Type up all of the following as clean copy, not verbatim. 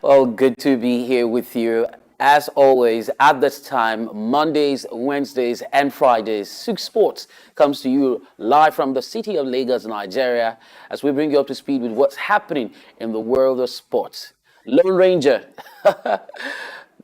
Well, good to be here with you. As always, at this time, Mondays, Wednesdays, and Fridays, Souq Sports comes to you live from the city of Lagos, Nigeria, as we bring you up to speed with what's happening in the world of sports. Lone Ranger.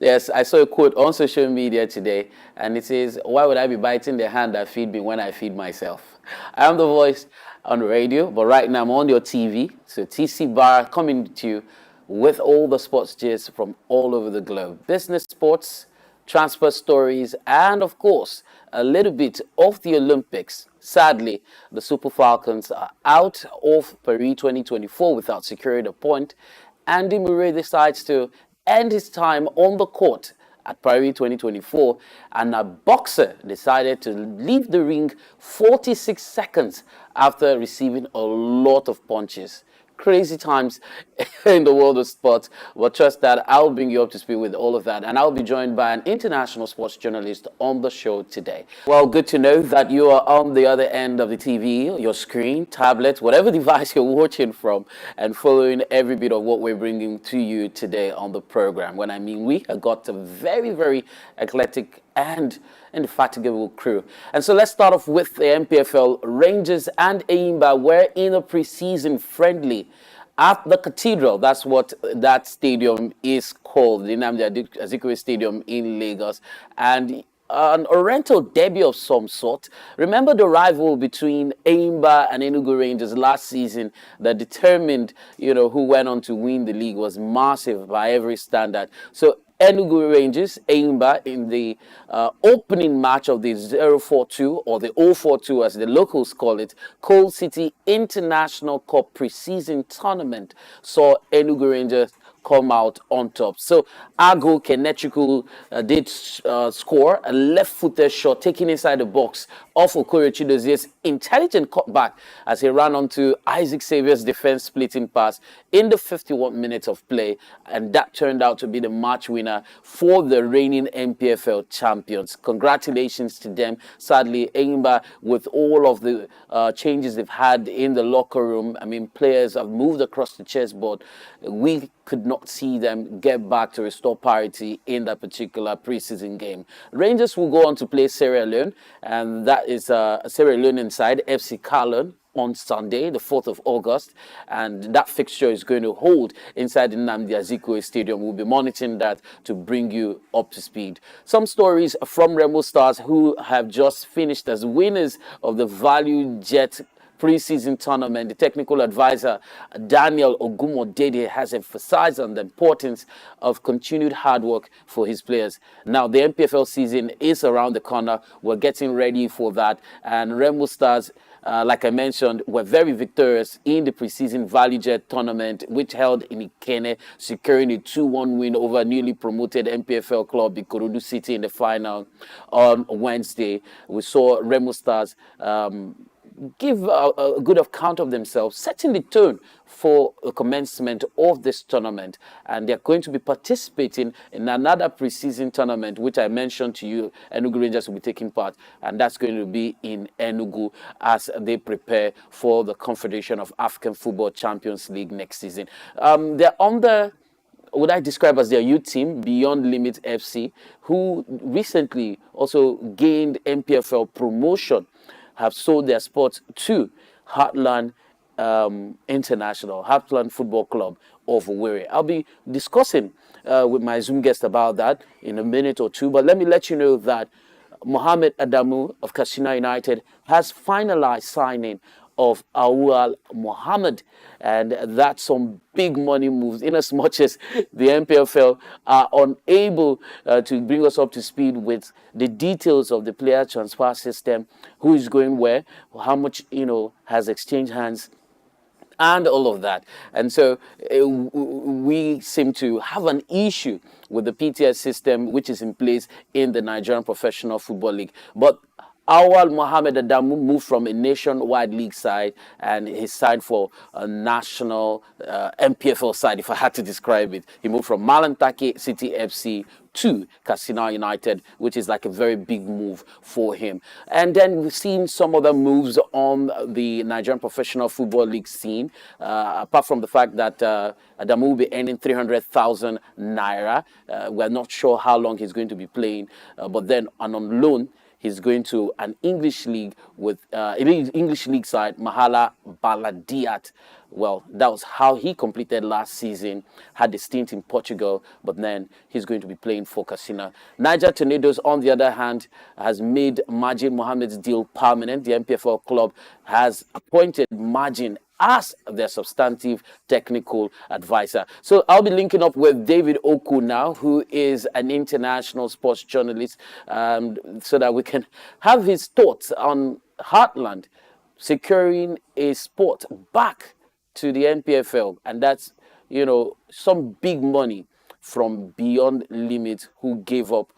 Yes, I saw a quote on social media today, and it says, "Why would I be biting the hand that feed me when I feed myself?" I am the voice on the radio, but right now I'm on your TV. So TC Bar coming to you with all the sports gist from all over the globe. Business sports, transfer stories, and of course, a little bit of the Olympics. Sadly, the Super Falcons are out of Paris 2024 without securing a point. Andy Murray decides to end his time on the court at Paris 2024, and a boxer decided to leave the ring 46 seconds after receiving a lot of punches. Crazy times in the world of sports, but trust that I'll bring you up to speed with all of that, and I'll be joined by an international sports journalist on the show today. Well, good to know that you are on the other end of the TV, your screen, tablet, whatever device you're watching from, and following every bit of what we're bringing to you today on the program. When I mean we have got a very, very eclectic and indefatigable crew. And so let's start off with the MPFL. Rangers and Eimba were in a preseason friendly at the Cathedral. That's what that stadium is called, the Nnamdi Azikiwe Stadium in Lagos. And an Oriental debut of some sort. Remember the rival between Eimba and Enugu Rangers last season that determined, who went on to win the league was massive by every standard. So Enugu Rangers, Eimba, in the opening match of the 042 or the 042 as the locals call it, Coal City International Cup preseason tournament, saw Enugu Rangers come out on top. So Ago Kenechukwu did score a left-footed shot taken inside the box off Okorie Chidozie's intelligent cutback as he ran onto Isaac Saviour's defense splitting pass in the 51 minutes of play, and that turned out to be the match winner for the reigning MPFL champions. Congratulations to them. Sadly, Eimba, with all of the changes they've had in the locker room, players have moved across the chessboard. We could not see them get back to restore parity in that particular preseason game. Rangers will go on to play Sierra Leone, and that is Sierra Leone inside FC Carlon on Sunday, the 4th of August, and that fixture is going to hold inside the Nnamdi Azikiwe Stadium. We'll be monitoring that to bring you up to speed. Some stories from Remo Stars, who have just finished as winners of the Value Jet preseason tournament. The technical advisor Daniel Ogumodede has emphasized on the importance of continued hard work for his players. Now, the MPFL season is around the corner. We're getting ready for that, and Remo Stars, like I mentioned, were very victorious in the preseason Value Jet tournament, which held in Ikene, securing a 2-1 win over newly promoted MPFL club Ikorodu City in the final on Wednesday. We saw Remo Stars give a good account of themselves, setting the tone for the commencement of this tournament. And they're going to be participating in another preseason tournament, which I mentioned to you. Enugu Rangers will be taking part, and that's going to be in Enugu as they prepare for the Confederation of African Football Champions League next season. They're on the would I describe as their youth team, Beyond Limit FC, who recently also gained MPFL promotion, have sold their sports to Heartland International, Heartland Football Club of Owerri. I'll be discussing with my Zoom guest about that in a minute or two, but let me let you know that Mohamed Adamu of Katsina United has finalized signing of Awal Mohammed, and that's some big money moves, in as much as the MPFL are unable to bring us up to speed with the details of the player transfer system, who is going where, how much has exchanged hands, and all of that. And so we seem to have an issue with the PTS system, which is in place in the Nigerian Professional Football League. But Awal Mohammed Adamu moved from a nationwide league side and he signed for a national MPFL side, if I had to describe it. He moved from Malantake City FC to Casino United, which is like a very big move for him. And then we've seen some other moves on the Nigerian Professional Football League scene, apart from the fact that Adamu will be earning 300,000 naira. We're not sure how long he's going to be playing, but then on loan, he's going to an English league with English league side Mahala Baladiat. Well, that was how he completed last season. Had a stint in Portugal, but then he's going to be playing for Casino. Niger Tornadoes, on the other hand, has made Majid Mohammed's deal permanent. The MPFL club has appointed Majid as their substantive technical advisor. So I'll be linking up with David Oku now, who is an international sports journalist, so that we can have his thoughts on Heartland securing a spot back to the NPFL, and that's some big money from Beyond Limits, who gave up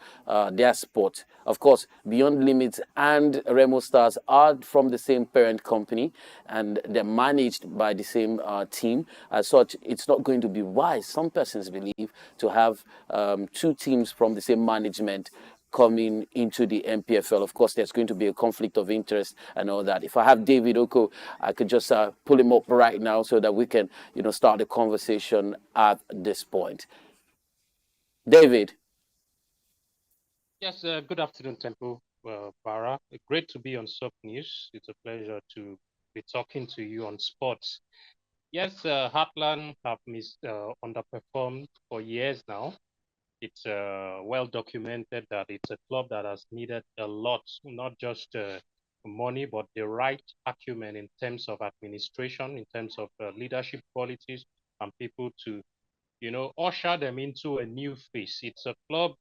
their spot. Of course, Beyond Limits and Remo Stars are from the same parent company and they're managed by the same team. As such, it's not going to be wise, some persons believe, to have two teams from the same management coming into the MPFL. Of course, there's going to be a conflict of interest and all that. If I have David Oko, I could just pull him up right now so that we can, start the conversation at this point. David. Yes, good afternoon, Temple Bara. Great to be on Souq News. It's a pleasure to be talking to you on sports. Yes, Heartland have underperformed for years now. It's well documented that it's a club that has needed a lot, not just money, but the right acumen in terms of administration, in terms of leadership qualities, and people to usher them into a new phase. It's a club,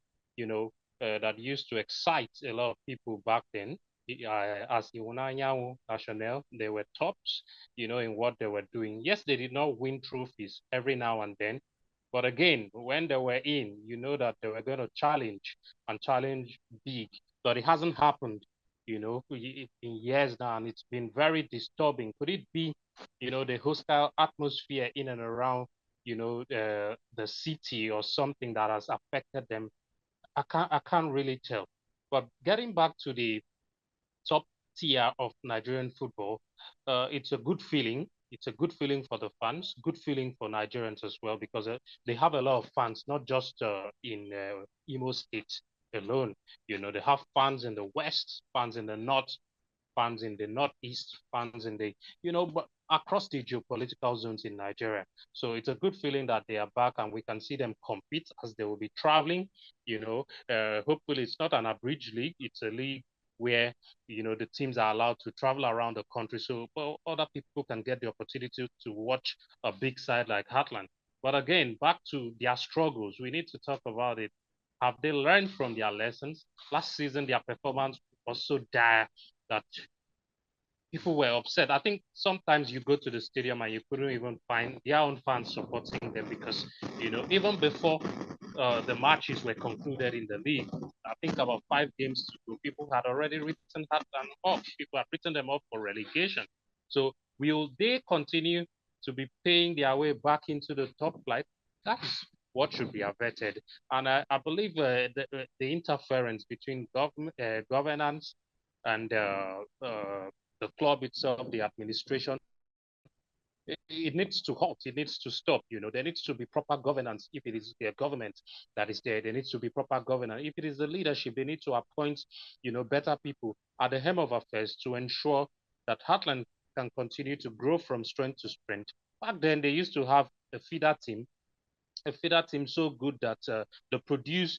that used to excite a lot of people back then. As Iwunanyanwu National, they were tops, in what they were doing. Yes, they did not win trophies every now and then, but again, when they were in, you know that they were going to challenge and challenge big. But it hasn't happened, in years now, and it's been very disturbing. Could it be, the hostile atmosphere in and around, the city or something that has affected them? I can't really tell. But getting back to the top tier of Nigerian football, it's a good feeling. It's a good feeling for the fans, good feeling for Nigerians as well, because they have a lot of fans, not just in Imo State alone. They have fans in the West, fans in the North, fans in the Northeast, fans in the, but across the geopolitical zones in Nigeria. So it's a good feeling that they are back and we can see them compete as they will be traveling. Hopefully it's not an abridged league. It's a league where, the teams are allowed to travel around the country. So well, other people can get the opportunity to watch a big side like Heartland. But again, back to their struggles, we need to talk about it. Have they learned from their lessons? Last season, their performance was so dire that people were upset. I think sometimes you go to the stadium and you couldn't even find their own fans supporting them because, even before the matches were concluded in the league, I think about 5 games to go, people had already written that and off. People had written them off for relegation. So will they continue to be paying their way back into the top flight? That's what should be averted. And I believe the interference between governance and the club itself, the administration, it needs to halt. It needs to stop. There needs to be proper governance. If it is the government that is there needs to be proper governance. If it is the leadership, they need to appoint, better people at the helm of affairs to ensure that Heartland can continue to grow from strength to strength. Back then, they used to have a feeder team so good that they produce,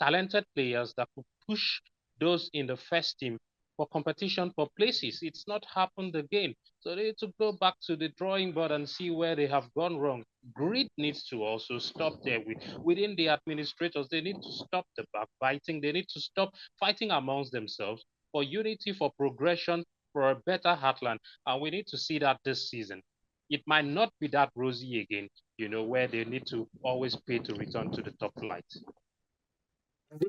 talented players that could push those in the first team for competition for places. It's not happened again. So they need to go back to the drawing board and see where they have gone wrong. Greed needs to also stop there within the administrators. They need to stop the backbiting. They need to stop fighting amongst themselves for unity, for progression, for a better heartland. And we need to see that this season. It might not be that rosy again, where they need to always pay to return to the top flight.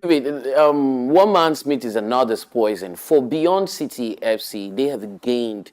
David, one man's meat is another's poison. For Beyond City FC, they have gained,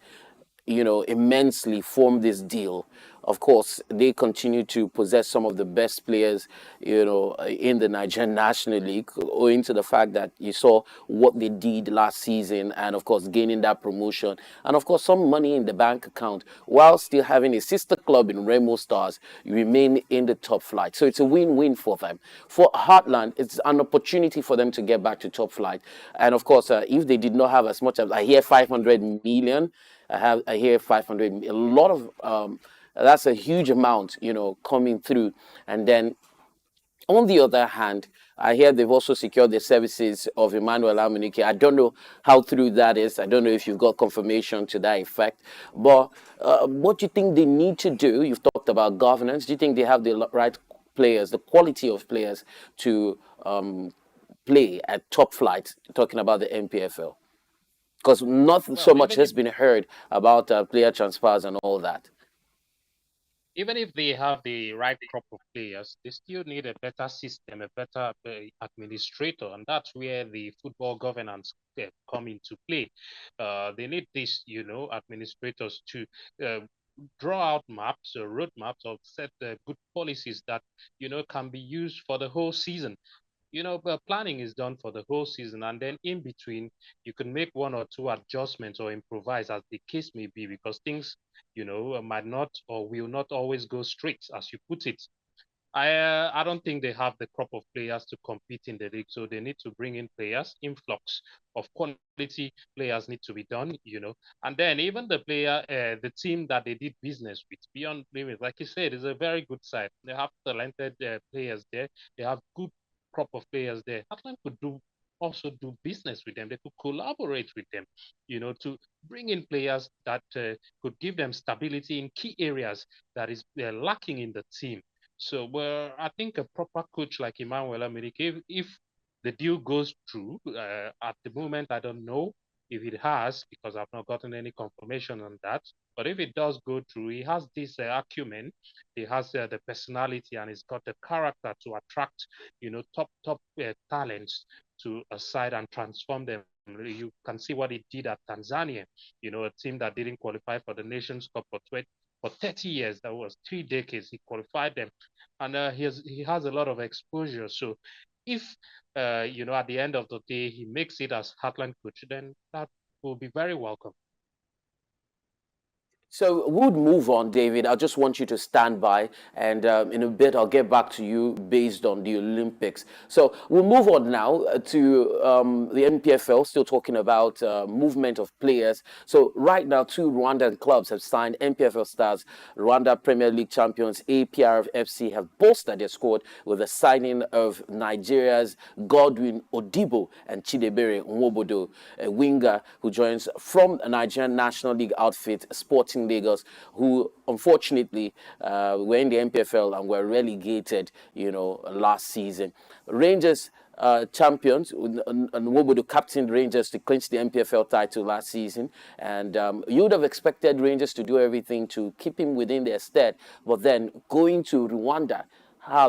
immensely from this deal. Of course, they continue to possess some of the best players, in the Nigerian National League, owing to the fact that you saw what they did last season, and of course, gaining that promotion, and of course, some money in the bank account, while still having a sister club in Remo Stars, you remain in the top flight. So it's a win-win for them. For Heartland, it's an opportunity for them to get back to top flight, and of course, if they did not have as much as I hear 500 million. I hear 500. A lot of that's a huge amount, coming through. And then on the other hand, I hear they've also secured the services of Emmanuel Amunike. I don't know how true that is. I don't know if you've got confirmation to that effect. But what do you think they need to do? You've talked about governance. Do you think they have the right players, the quality of players to play at top flight? Talking about the NPFL, because not so Well, much has been heard about player transfers and all that. even if they have the right crop of players, they still need a better system, a better administrator, and that's where the football governance come into play. They need these, administrators to uh, draw out maps or road maps or set good policies that can be used for the whole season. But planning is done for the whole season, and then in between, you can make one or two adjustments or improvise as the case may be, because things, might not or will not always go straight, as you put it. I don't think they have the crop of players to compete in the league, so they need to bring in players. Influx of quality players need to be done, and then even the team that they did business with, Beyond Limits, like you said, is a very good side. They have talented players there. They have good crop of players there. Atlant could also do business with them. They could collaborate with them, to bring in players that could give them stability in key areas that is lacking in the team. So, I think a proper coach like Emmanuel Amerique, if the deal goes through, at the moment, I don't know if it has, because I've not gotten any confirmation on that. But if it does go through, he has this acumen, he has the personality, and he's got the character to attract, top talents to a side and transform them. You can see what he did at Tanzania, a team that didn't qualify for the Nations Cup for 30 years. That was 3 decades. He qualified them, and he has a lot of exposure. So if at the end of the day he makes it as Heartland coach, then that will be very welcome. So we'll move on, David. I just want you to stand by, and in a bit I'll get back to you based on the Olympics. So we'll move on now to the NPFL. Still talking about movement of players. So right now, two Rwandan clubs have signed NPFL stars. Rwanda Premier League champions APR FC have bolstered their squad with the signing of Nigeria's Godwin Odibo and Chidebere Nwobodo, a winger who joins from a Nigerian National League outfit, Sporting Lagos, who unfortunately were in the NPFL and were relegated, last season. Rangers champions, and Nwobodo captained Rangers to clinch the NPFL title last season, and you would have expected Rangers to do everything to keep him within their stead, but then going to Rwanda. How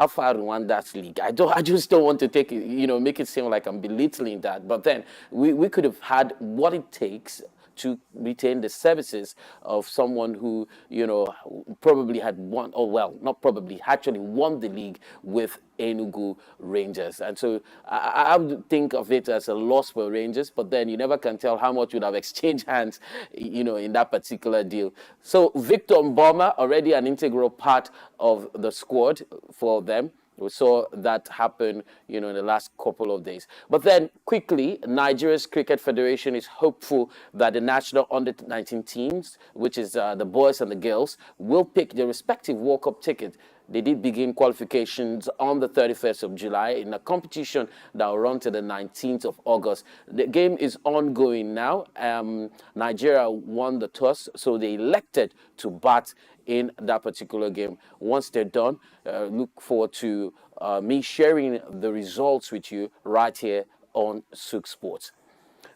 far Rwanda's league? I just don't want to take it, make it seem like I'm belittling that. But then we could have had what it takes to retain the services of someone who, probably had won, or well, not probably, actually won the league with Enugu Rangers. And so I would think of it as a loss for Rangers, but then you never can tell how much would have exchanged hands, in that particular deal. So Victor Mboma, already an integral part of the squad for them. We saw that happen, in the last couple of days. But then quickly, Nigeria's Cricket Federation is hopeful that the national under-19 teams, which is the boys and the girls, will pick their respective World Cup ticket. They did begin qualifications on the 31st of July in a competition that will run to the 19th of August. The game is ongoing now. Nigeria won the toss, so they elected to bat in that particular game. Once they're done, look forward to me sharing the results with you right here on Souq Sports.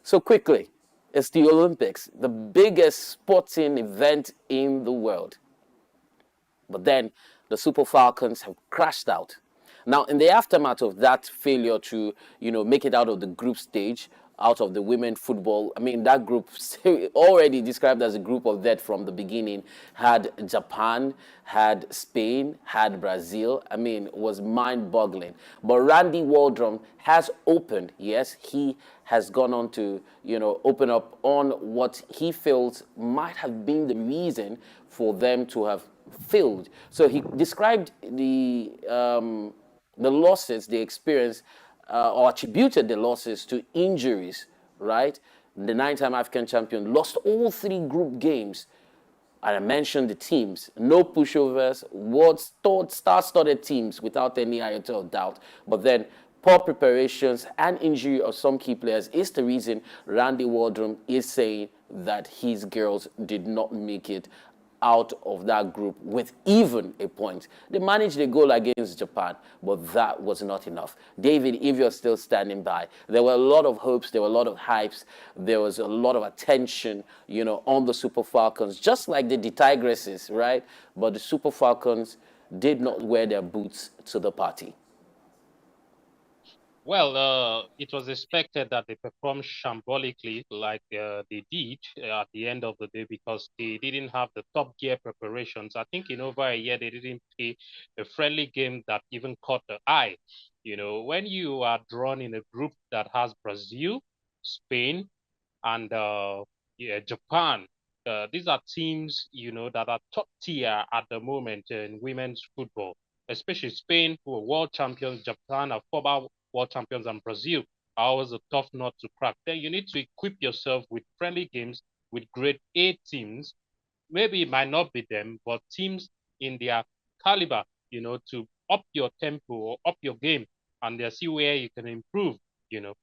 So quickly, it's the Olympics, the biggest sporting event in the world. But then the Super Falcons have crashed out. Now, in the aftermath of that failure to, make it out of the group stage, out of the women football, I mean, that group already described as a group of death from the beginning, had Japan, had Spain, had Brazil. I mean, it was mind-boggling. But Randy Waldrum has opened, yes, he has gone on to, open up on what he feels might have been the reason for them to have failed. So he described the losses they experienced, or attributed the losses to injuries, right? The nine-time African champion lost all three group games. And I mentioned the teams. No pushovers, star-studded teams without any iota of doubt. But then poor preparations and injury of some key players is the reason Randy Waldrum is saying that his girls did not make it out of that group with even a point. They managed a goal against Japan, but that was not enough. David, if you're still standing by, there were a lot of hopes, there were a lot of hypes, there was a lot of attention, on the Super Falcons, just like the Tigresses, right? But the Super Falcons did not wear their boots to the party. Well, it was expected that they performed shambolically like they did at the end of the day because they didn't have the top gear preparations. I think in over a year, they didn't play a friendly game that even caught the eye. When you are drawn in a group that has Brazil, Spain, and yeah, Japan, these are teams, that are top tier at the moment in women's football, especially Spain, who are world champions, Japan are former world champions, and Brazil are always a tough nut to crack. Then you need to equip yourself with friendly games with grade A teams. Maybe it might not be them, but teams in their caliber, to up your tempo or up your game and see where you can improve, you know.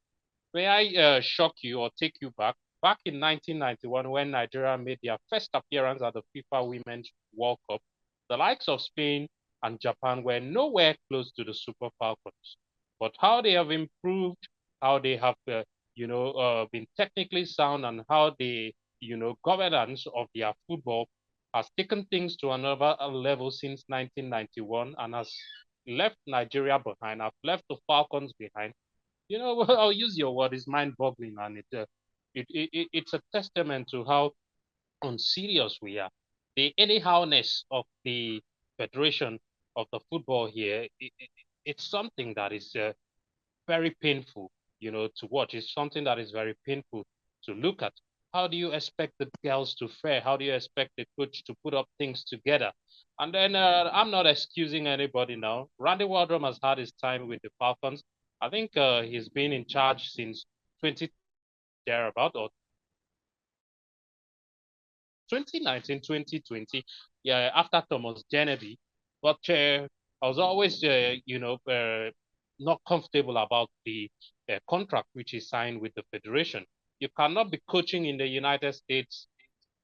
May I shock you or take you back? Back in 1991, when Nigeria made their first appearance at the FIFA Women's World Cup, the likes of Spain and Japan were nowhere close to the Super Falcons. But how they have improved, how they have, been technically sound, and how the, governance of their football has taken things to another level since 1991 and has left Nigeria behind, have left the Falcons behind. I'll use your word, it's mind-boggling, and it's a testament to how unserious we are. The anyhowness of the federation of the football here, it's something that is very painful, to watch. It's something that is very painful to look at. How do you expect the girls to fare? How do you expect the coach to put up things together? And then I'm not excusing anybody now. Randy Waldrum has had his time with the Falcons. I think he's been in charge since 20 thereabout or 2019, 2020, yeah, after Thomas Genevieve. But I was always, not comfortable about the contract which he signed with the federation. You cannot be coaching in the United States,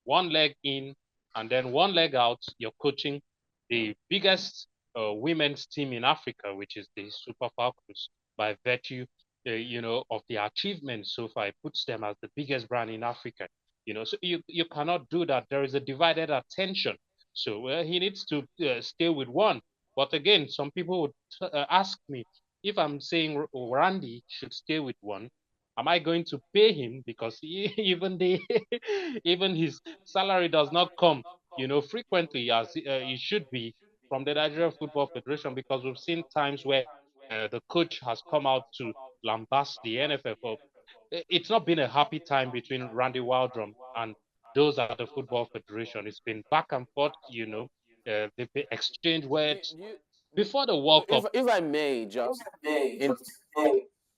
one leg in and then one leg out. You're coaching the biggest women's team in Africa, which is the Super Falcons, by virtue, of their achievements so far. It puts them as the biggest brand in Africa. So you cannot do that. There is a divided attention. So he needs to stay with one. But again, some people would ask me if I'm saying Randy should stay with one. Am I going to pay him because even the even his salary does not come, frequently as it should be from the Nigeria Football Federation, because we've seen times where the coach has come out to lambast the NFF. It's not been a happy time between Randy Waldrum and those at the Football Federation. It's been back and forth, they've been exchanged words before the World Cup. If I may just in,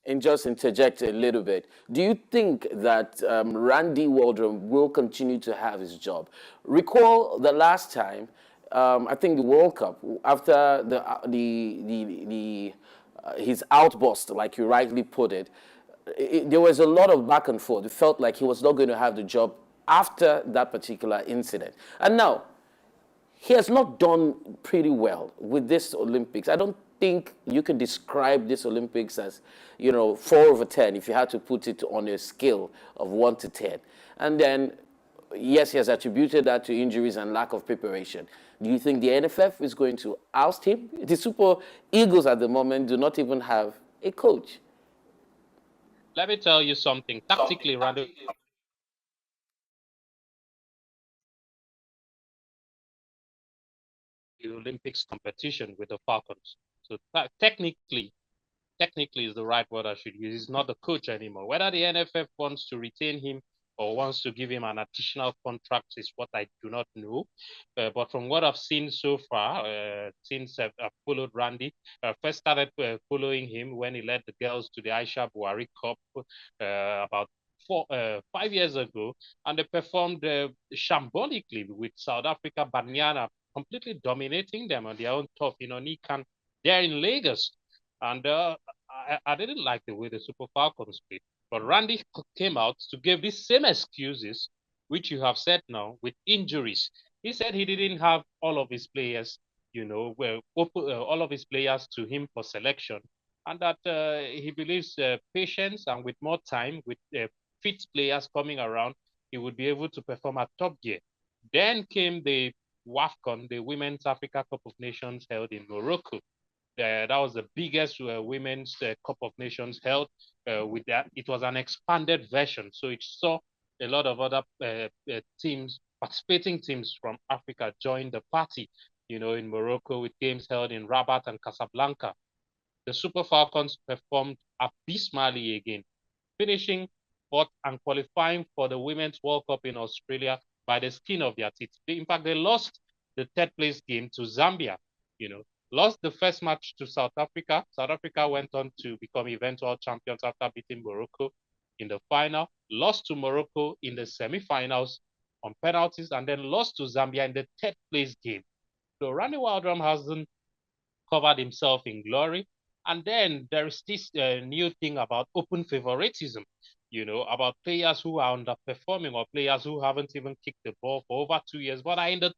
and just interject a little bit, do you think that Randy Waldrum will continue to have his job? Recall the last time, I think the World Cup, after his outburst, like you rightly put it, there was a lot of back and forth. It felt like he was not going to have the job after that particular incident. And now, he has not done pretty well with this Olympics. I don't think you can describe this Olympics as, 4 over 10 if you had to put it on a scale of 1 to 10. And then yes, he has attributed that to injuries and lack of preparation. Do you think the NFF is going to oust him? The Super Eagles at the moment do not even have a coach. Let me tell you something. Tactically, Randy, the Olympics competition with the Falcons. So technically is the right word I should use. He's not the coach anymore. Whether the NFF wants to retain him or wants to give him an additional contract is what I do not know. But from what I've seen so far, since I've followed Randy, I first started following him when he led the girls to the Aisha Buhari Cup about 5 years ago, and they performed shambolically with South Africa, Banyana completely dominating them on their own turf, Nikan, there in Lagos. And I didn't like the way the Super Falcons played. But Randy came out to give these same excuses, which you have said now, with injuries. He said he didn't have all of his players, all of his players to him for selection, and that he believes patience and with more time, with fit players coming around, he would be able to perform at top gear. Then came the WAFCON, the Women's Africa Cup of Nations held in Morocco. That was the biggest women's Cup of Nations held. With that, it was an expanded version, so it saw a lot of other teams, participating teams from Africa, join the party. In Morocco, with games held in Rabat and Casablanca. The Super Falcons performed abysmally again, finishing fourth and qualifying for the Women's World Cup in Australia by the skin of their teeth. In fact, they lost the third place game to Zambia, lost the first match to South Africa. South Africa went on to become eventual champions after beating Morocco in the final, lost to Morocco in the semi-finals on penalties, and then lost to Zambia in the third place game. So Randy Waldrum hasn't covered himself in glory. And then there is this new thing about open favoritism, about players who are underperforming or players who haven't even kicked the ball for over 2 years, but are in the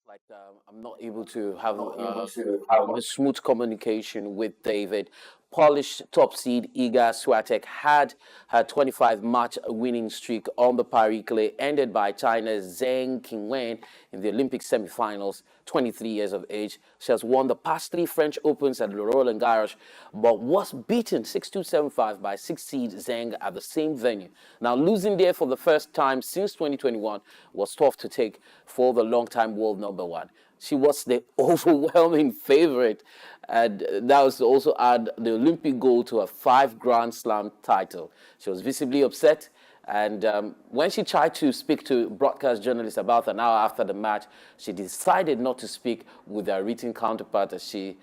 Like I'm not able to have a smooth communication with David. Polish top seed Iga Swiatek had her 25-match winning streak on the Paris clay ended by China's Zheng Qinwen in the Olympic semifinals. 23 years of age, she has won the past three French Opens at Roland Garros, but was beaten 6-2, 7-5 by six seed Zheng at the same venue. Now losing there for the first time since 2021 was tough to take for the long-time world number one. She was the overwhelming favorite, and that was to also add the Olympic gold to her five Grand Slam title. She was visibly upset, and when she tried to speak to broadcast journalists about an hour after the match, she decided not to speak with her written counterpart, as she,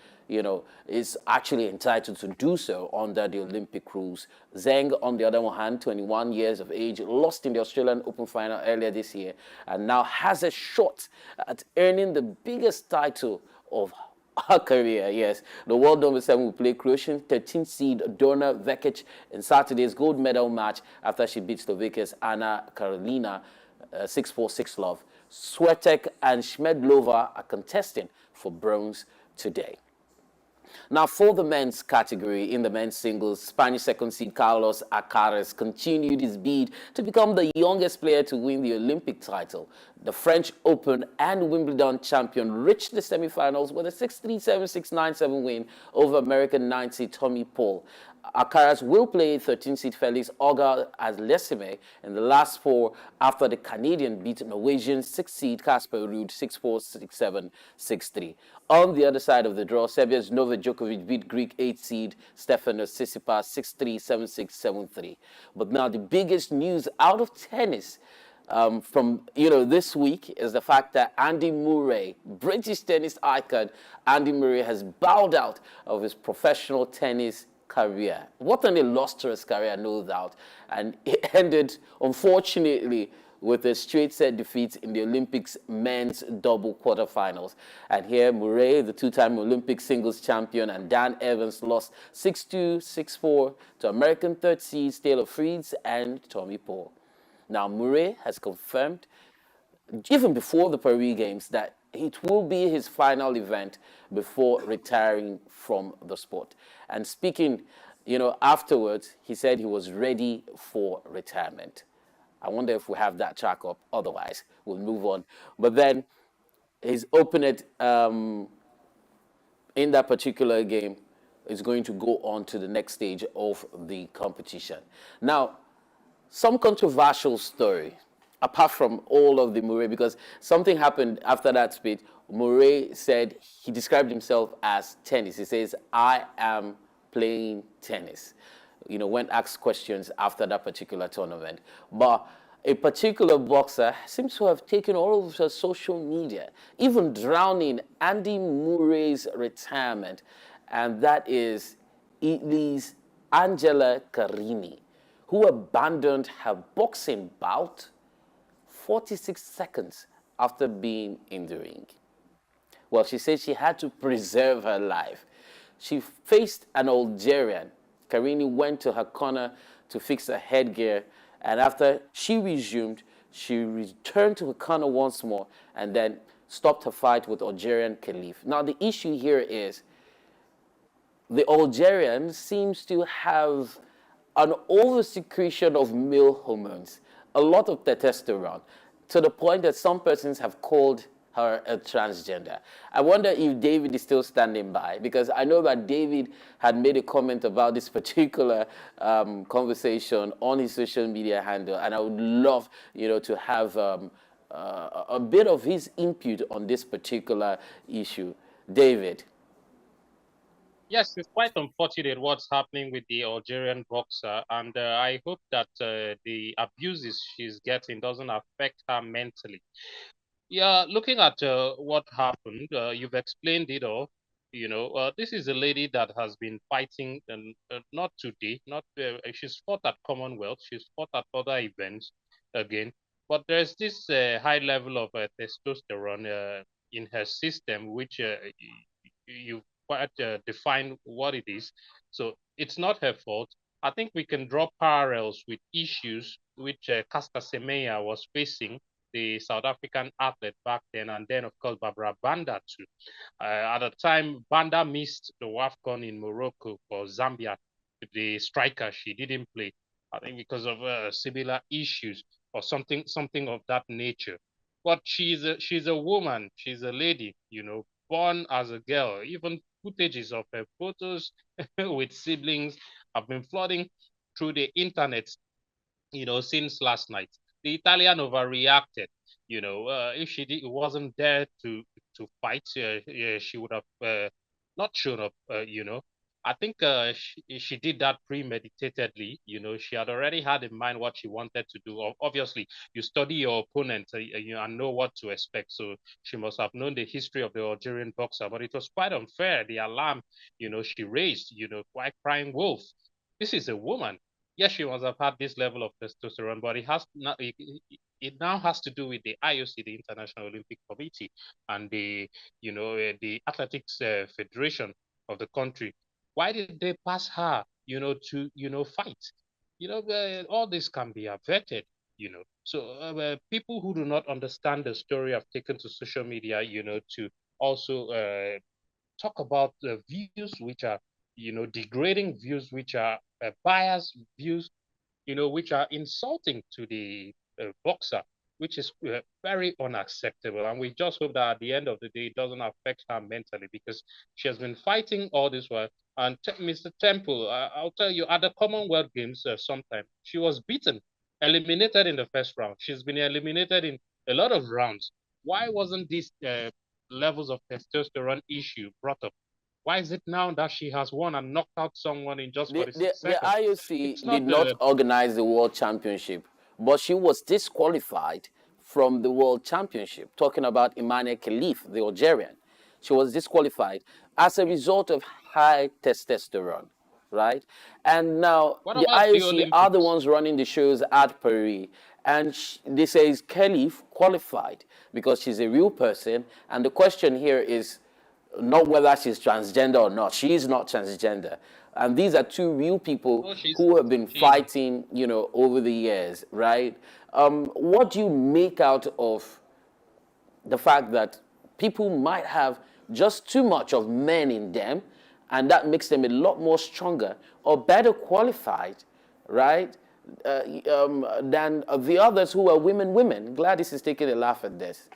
is actually entitled to do so under the Olympic rules. Zheng, on the other hand, 21 years of age, lost in the Australian Open final earlier this year, and now has a shot at earning the biggest title of her career. Yes, the world number 7 will play Croatian 13th seed Dona Vekic in Saturday's gold medal match after she beats Slovakia's Anna Karolina 6-4, 6-love. Swiatek and Shmedlova are contesting for bronze today. Now, for the men's category, in the men's singles, Spanish second seed Carlos Alcaraz continued his bid to become the youngest player to win the Olympic title. The French Open and Wimbledon champion reached the semifinals with a 6-3, 7-6, 9-7 win over American 9 Tommy Paul. Alcaraz will play 13th-seed Felix Auger-Aliassime in the last four after the Canadian beat Norwegian 6th-seed Casper Ruud 6-4, 6-7, 6-3. On the other side of the draw, Serbia's Novak Djokovic beat Greek 8th-seed Stefanos Tsitsipas 6-3, 7-6, 7-3. But now the biggest news out of tennis from this week is the fact that Andy Murray, British tennis icon Andy Murray, has bowed out of his professional tennis career. What an illustrious career, no doubt. And it ended, unfortunately, with a straight set defeat in the Olympics men's double quarterfinals. And here, Murray, the two-time Olympic singles champion, and Dan Evans lost 6-2, 6-4 to American third seeds Taylor Fritz and Tommy Paul. Now, Murray has confirmed, even before the Paris Games, that it will be his final event before retiring from the sport. And speaking, afterwards, he said he was ready for retirement. I wonder if we have that track up. Otherwise, we'll move on. But then his opponent in that particular game is going to go on to the next stage of the competition. Now, some controversial story, apart from all of the Murray, because something happened after that speech. Murray said he described himself as tennis. He says, I am playing tennis, when asked questions after that particular tournament. But a particular boxer seems to have taken all over social media, even drowning Andy Murray's retirement, and that is Italy's Angela Carini, who abandoned her boxing bout 46 seconds after being in the ring. Well, she said she had to preserve her life. She faced an Algerian. Carini went to her corner to fix her headgear, and after she resumed, she returned to her corner once more and then stopped her fight with Algerian Khalif. Now, the issue here is the Algerian seems to have an oversecretion of male hormones, a lot of testosterone, to the point that some persons have called her a transgender. I wonder if David is still standing by, because I know that David had made a comment about this particular conversation on his social media handle, and I would love, to have a bit of his input on this particular issue. David. Yes, it's quite unfortunate what's happening with the Algerian boxer, and I hope that the abuses she's getting doesn't affect her mentally. Yeah, looking at what happened, you've explained it all. This is a lady that has been fighting, and not today, not she's fought at Commonwealth, she's fought at other events again, but there's this high level of testosterone in her system, which you quite define what it is. So it's not her fault. I think we can draw parallels with issues which Caster Semenya was facing, the South African athlete back then, and then of course Barbara Banda too. At the time, Banda missed the WAFCON in Morocco for Zambia. The striker, she didn't play. I think because of similar issues or something of that nature. But she's a woman, she's a lady, born as a girl. Even footages of her photos with siblings have been flooding through the internet, since last night. The Italian overreacted. If wasn't there to fight, she would have not shown up. I think she did that premeditatedly. She had already had in mind what she wanted to do. Obviously, you study your opponent and know what to expect. So she must have known the history of the Algerian boxer. But it was quite unfair. The alarm, she raised, quite crying wolf. This is a woman. Yes, she must have had this level of testosterone, but it now has to do with the IOC, the International Olympic Committee, and the Athletics Federation of the country. Why did they pass her, to fight? All this can be averted. So people who do not understand the story have taken to social media, to also talk about the views which are, degrading views, which are biased views, which are insulting to the boxer, which is very unacceptable. And we just hope that at the end of the day, it doesn't affect her mentally, because she has been fighting all this while. And Mr. Temple, I'll tell you, at the Commonwealth Games, sometime she was beaten, eliminated in the first round. She's been eliminated in a lot of rounds. Why wasn't this levels of testosterone issue brought up? Why is it now that she has won and knocked out someone in just The, 46 the, the seconds? IOC It's did not not organize the World Championship, but she was disqualified from the World Championship. Talking about Emmanuel Khalif, the Algerian. She was disqualified as a result of high testosterone, right? And now What the about the IOC are the Olympics? ones running the shows at Paris. And they say Khalif qualified because she's a real person. And the question here is not whether she's transgender or not. She is not transgender. And these are two real people No, who have been she isn't. fighting, over the years, right? What do you make out of the fact that people might have just too much of men in them, and that makes them a lot more stronger or better qualified, right? Than the others who are women. Gladys is taking a laugh at this.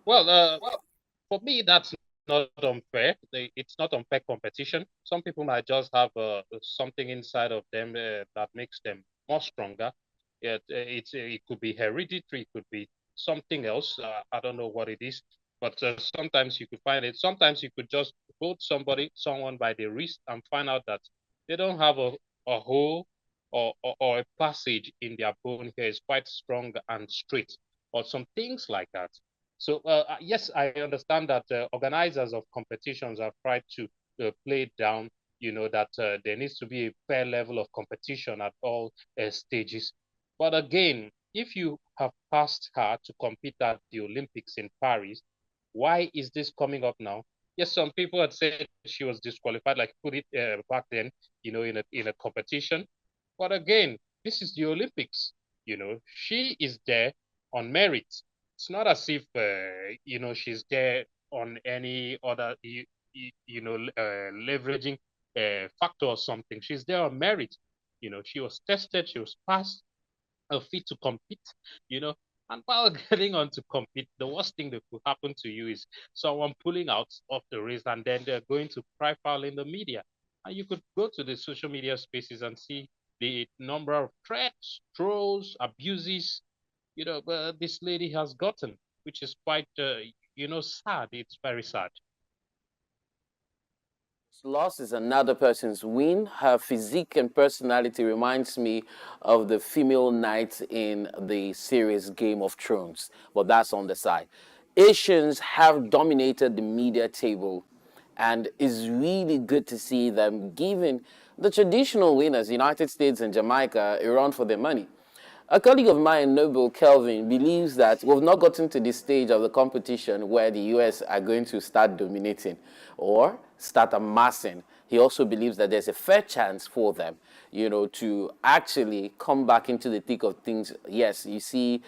Well, for me, that's not unfair. It's not unfair competition. Some people might just have something inside of them that makes them more stronger. It could be hereditary, it could be something else. I don't know what it is, but sometimes you could find it. Sometimes you could just hold someone by the wrist and find out that they don't have a hole or a passage in their bone here is quite strong and straight, or some things like that. So yes, I understand that organizers of competitions have tried to play it down. That there needs to be a fair level of competition at all stages. But again, if you have passed her to compete at the Olympics in Paris, why is this coming up now? Yes, some people had said she was disqualified, like put it back then, in a competition. But again, this is the Olympics. She is there on merit. It's not as if she's there on any other leveraging factor or something. She's there on merit. She was tested, she was passed, fit to compete. you know and while getting on to compete, the worst thing that could happen to you is someone pulling out of the race, and then they're going to cry foul in the media. And you could go to the social media spaces and see the number of threats, trolls, abuses, this lady has gotten, which is quite, sad. It's very sad. Loss is another person's win. Her physique and personality reminds me of the female knight in the series Game of Thrones, but that's on the side. Asians have dominated the media table, and it's really good to see them giving the traditional winners, United States and Jamaica, a run for their money. A colleague of mine, Noble Kelvin, believes that we've not gotten to this stage of the competition where the US are going to start dominating or start amassing. He also believes that there's a fair chance for them, to actually come back into the thick of things. Yes, you see,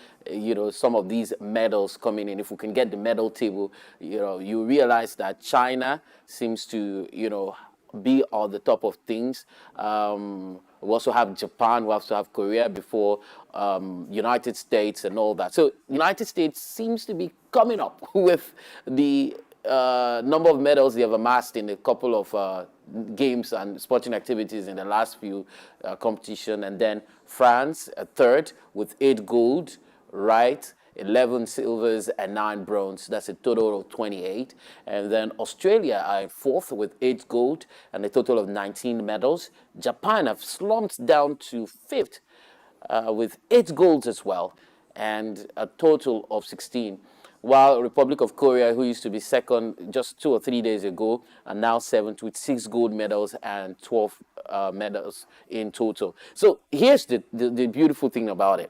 some of these medals coming in. If we can get the medal table, you realize that China seems to, be on the top of things. We also have Japan. We have to have Korea before United States and all that. So United States seems to be coming up with the number of medals they have amassed in a couple of games and sporting activities in the last few competition. And then France, a third with 8 gold, right? 11 silvers and 9 bronze. That's a total of 28. And then Australia are in fourth with 8 gold and a total of 19 medals. Japan have slumped down to fifth with 8 golds as well and a total of 16. While Republic of Korea, who used to be second just 2 or 3 days ago, are now seventh with 6 gold medals and 12 medals in total. So here's the beautiful thing about it.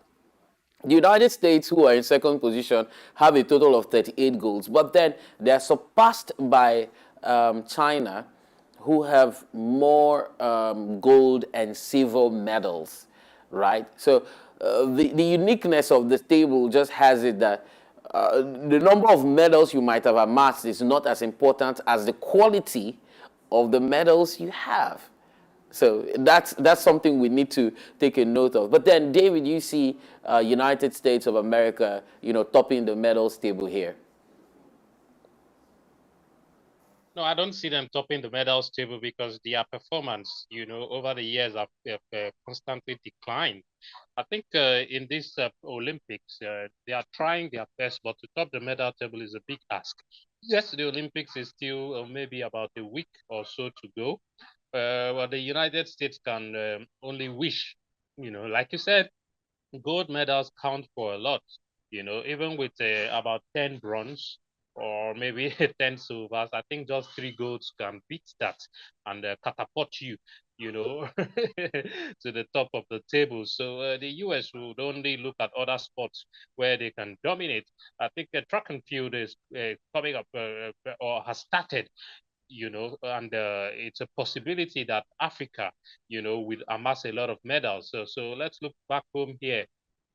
The United States, who are in second position, have a total of 38 goals, but then they are surpassed by China, who have more gold and silver medals, right? So the uniqueness of the table just has it that the number of medals you might have amassed is not as important as the quality of the medals you have. So that's something we need to take a note of. But then, David, you see United States of America, topping the medals table here. No, I don't see them topping the medals table because their performance, over the years have constantly declined. I think in this Olympics, they are trying their best, but to top the medal table is a big ask. Yes, the Olympics is still maybe about a week or so to go. Well, the United States can only wish, like you said, gold medals count for a lot. Even with about 10 bronze or maybe 10 silvers, I think just 3 golds can beat that and catapult you, to the top of the table. So the US would only look at other sports where they can dominate. I think track and field is coming up or has started, and it's a possibility that Africa, will amass a lot of medals. So let's look back home here.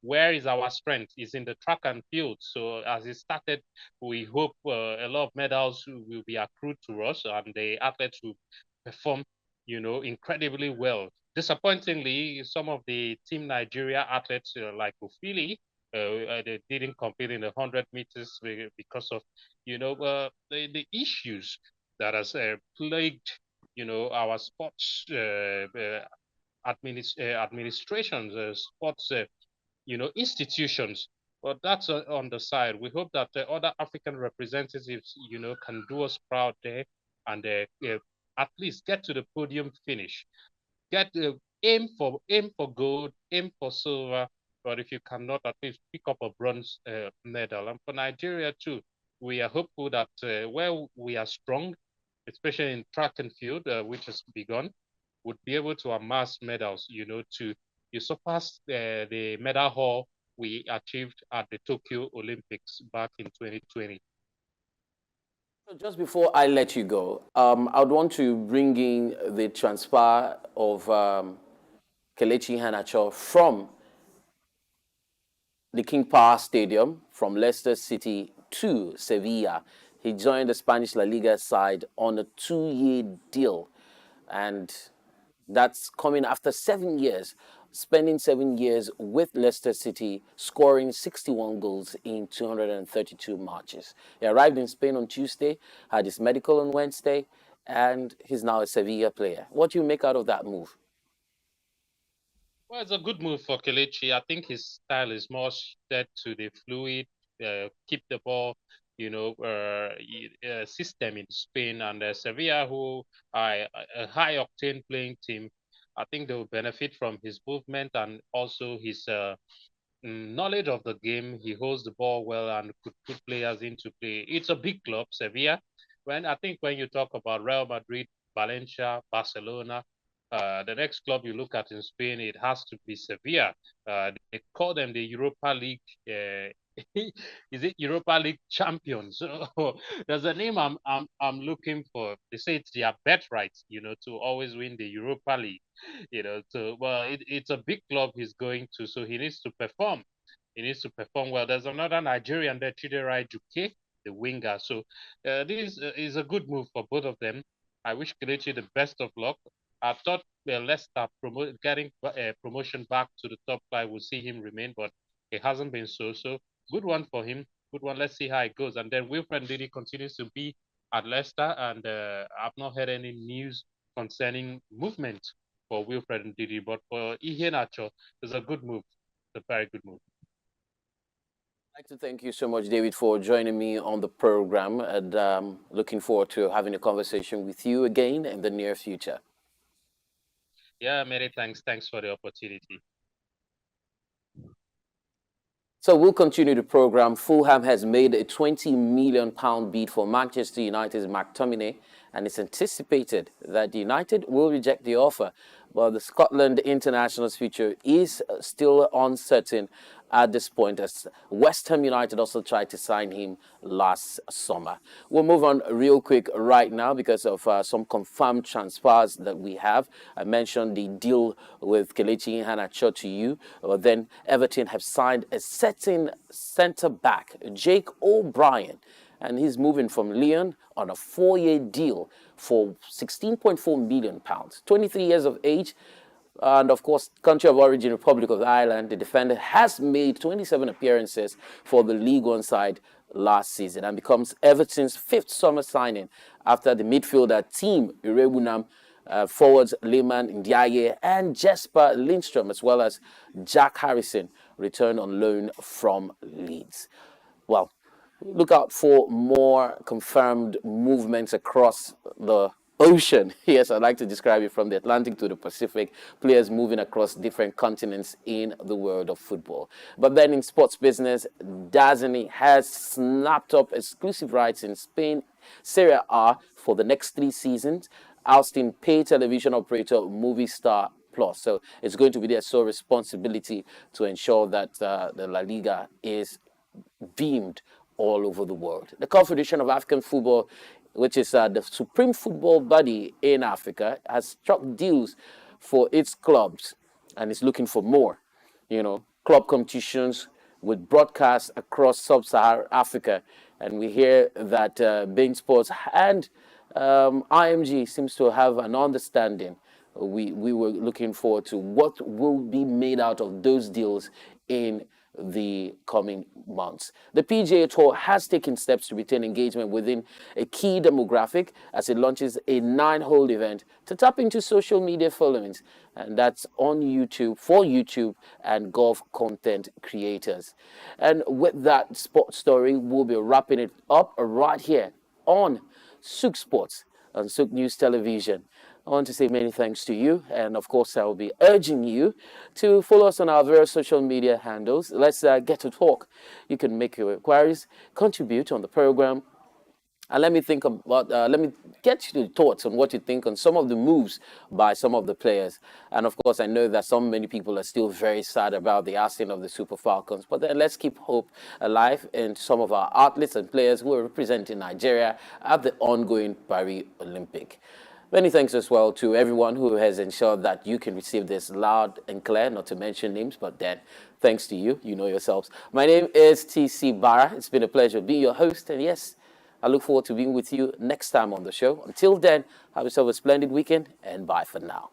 where is our strength? Is in the track and field. So as it started, we hope a lot of medals will be accrued to us, and the athletes will perform, incredibly well. Disappointingly, some of the Team Nigeria athletes, like Ofili, they didn't compete in the 100 meters because of, the issues that has plagued, our sports administrations, sports, institutions. But that's on the side. We hope that the other African representatives, can do us proud there and at least get to the podium finish. Get aim for gold, aim for silver. But if you cannot, at least pick up a bronze medal. And for Nigeria too, we are hopeful that where we are strong, especially in track and field, which has begun, would be able to amass medals, to you surpass the medal haul we achieved at the Tokyo Olympics back in 2020. So just before I let you go, I'd want to bring in the transfer of Kelechi Iheanacho from the King Power Stadium from Leicester City to Sevilla. He joined the Spanish La Liga side on a 2-year deal, and that's coming after 7 years, spending 7 years with Leicester City, scoring 61 goals in 232 matches. He arrived in Spain on Tuesday, had his medical on Wednesday, and he's now a Sevilla player. What do you make out of that move? Well, it's a good move for Kelechi. I think his style is more suited to the fluid, keep the ball, system in Spain, and Sevilla, who are a high octane playing team. I think they will benefit from his movement and also his knowledge of the game. He holds the ball well and could put players into play. It's a big club, Sevilla. When you talk about Real Madrid, Valencia, Barcelona, the next club you look at in Spain, it has to be Sevilla. They call them the Europa League. Is it Europa League champions? There's a name I'm looking for. They say it's their birthright, to always win the Europa League. So well, it's a big club he's going to, so he needs to perform. He needs to perform well. There's another Nigerian there, Chidera Juke, the winger. So this is a good move for both of them. I wish Kelechi the best of luck. I thought Leicester getting promotion back to the top five will see him remain, but it hasn't been so. So good one for him. Good one. Let's see how it goes. And then Wilfred Didi continues to be at Leicester, and I've not heard any news concerning movement for Wilfred and Didi, but for Iheanacho, it's a good move. It's a very good move. I'd like to thank you so much, David, for joining me on the program, and looking forward to having a conversation with you again in the near future. Yeah, many thanks. Thanks for the opportunity. So we'll continue the program. Fulham has made a £20 million bid for Manchester United's McTominay, and it's anticipated that United will reject the offer. But the Scotland international's future is still uncertain at this point, as West Ham United also tried to sign him last summer. We'll move on real quick right now because of some confirmed transfers that we have. I mentioned the deal with Kelechi Iheanacho to you. Then Everton have signed a certain centre-back, Jake O'Brien, and he's moving from Lyon on a 4-year deal for £16.4 million. 23 years of age, and of course, country of origin, Republic of Ireland. The defender has made 27 appearances for the League One side last season and becomes Everton's fifth summer signing after the midfielder team Irebunam, forwards Lehman Ndiaye and Jesper Lindstrom, as well as Jack Harrison, returned on loan from Leeds. Well, look out for more confirmed movements across the ocean. Yes, I like to describe it from the Atlantic to the Pacific, players moving across different continents in the world of football. But then in sports business, Dazzini has snapped up exclusive rights in Spain, Serie A for the next 3 seasons, ousting pay television operator Movistar Plus. So it's going to be their sole responsibility to ensure that the La Liga is beamed all over the world. The Confederation of African Football, which is the supreme football body in Africa, has struck deals for its clubs and is looking for more. You know, club competitions with broadcasts across sub-Saharan Africa. And we hear that Bein Sports and IMG seems to have an understanding. We were looking forward to what will be made out of those deals in the coming months. The PGA Tour has taken steps to retain engagement within a key demographic as it launches a 9-hole event to tap into social media followings, and that's on YouTube for YouTube and golf content creators. And with that sports story, we'll be wrapping it up right here on Souq Sports on Souq News Television. I want to say many thanks to you, and of course, I will be urging you to follow us on our various social media handles. Let's get to talk. You can make your inquiries, contribute on the program, and let me get your thoughts on what you think on some of the moves by some of the players. And of course, I know that many people are still very sad about the asking of the Super Falcons, but then let's keep hope alive in some of our athletes and players who are representing Nigeria at the ongoing Paris Olympic. Many thanks as well to everyone who has ensured that you can receive this loud and clear, not to mention names, but then thanks to you, you know yourselves. My name is TC Barra. It's been a pleasure being your host, and yes, I look forward to being with you next time on the show. Until then, have yourself a splendid weekend, and bye for now.